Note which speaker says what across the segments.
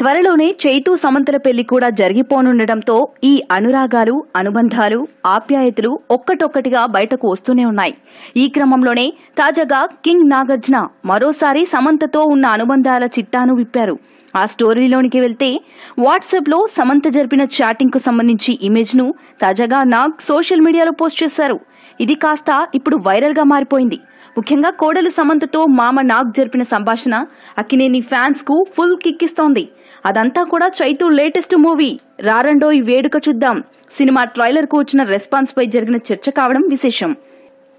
Speaker 1: త్వరలోనే చైతు సమంతల పెళ్లి కూడా జరిగిపోనుండటంతో ఈ అనురాగాలు, అనుబంధాలు, ఆప్యాయతలు ఒక్కటొక్కటిగా బయటకు వస్తూనే ఉన్నాయి. ఈ క్రమంలోనే తాజాగా కింగ్ నాగార్జున మరోసారి సమంతతో ఉన్న అనుబంధాల చిట్టాను విప్పారు. ఆ స్టోరీలోనికి వెళ్తే వాట్సాప్ లో సమంత జరిపిన చాటింగ్ కు సంబంధించి ఇమేజ్ ను తాజాగా నాగ్ సోషల్ మీడియాలో పోస్ట్ చేశారు. ఇది కాస్త ఇప్పుడు వైరల్ గా మారిపోయింది. ముఖ్యంగా కోడలు సమంతతో మామ నాగ్ జరిపిన సంభాషణ అక్కినేని ఫ్యాన్స్ కు ఫుల్ కిక్ ఇస్తోంది. అదంతా కూడా చైతు లేటెస్ట్ మూవీ రారండోయ్ వేడుక చూద్దాం సినిమా ట్రైలర్ కు వచ్చిన రెస్పాన్స్ పై జరిగిన చర్చ కావడం విశేషం.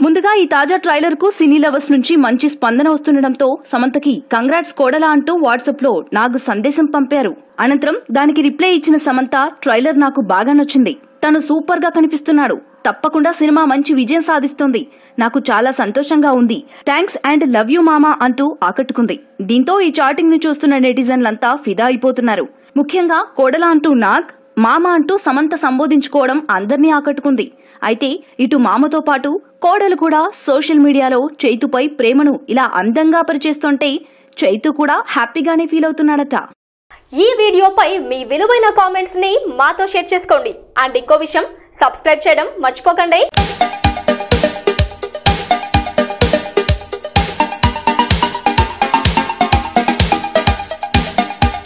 Speaker 1: ముందుగా ఈ తాజా ట్రైలర్ కు సినీ లవర్స్ నుంచి మంచి స్పందన వస్తుండటంతో సమంతకి కంగ్రాట్స్ కోడలా అంటూ వాట్సాప్ లో నాగ్ సందేశం పంపారు. అనంతరం దానికి రిప్లై ఇచ్చిన సమంత, ట్రైలర్ నాకు బాగా నచ్చింది, తను సూపర్ గా కనిపిస్తున్నాడు, తప్పకుండా సినిమా మంచి విజయం సాధిస్తుంది, నాకు చాలా సంతోషంగా ఉంది, థ్యాంక్స్ అండ్ లవ్ యూ మామా అంటూ ఆకట్టుకుంది. దీంతో ఈ చాటింగ్ ను చూస్తున్న నెటిజన్లంతా ఫిదా అయిపోతున్నారు. ముఖ్యంగా కోడలా అంటూ నాగ్, మామ అంటూ సమంత సంబోధించుకోవడం అందరినీ ఆకట్టుకుంది. అయితే ఇటు మామతో పాటు కోడలు కూడా సోషల్ మీడియాలో చైతుపై ప్రేమను ఇలా అందంగా పరిచేస్తుంటే చైతు కూడా హ్యాపీగానే ఫీల్ అవుతున్నాడట.
Speaker 2: ఈ వీడియోపై మీ విలువైన కామెంట్స్ ని మాతో షేర్ చేసుకోండి. అండ్ ఇంకో విషయం, సబ్స్క్రైబ్ చేయడం మర్చిపోకండి.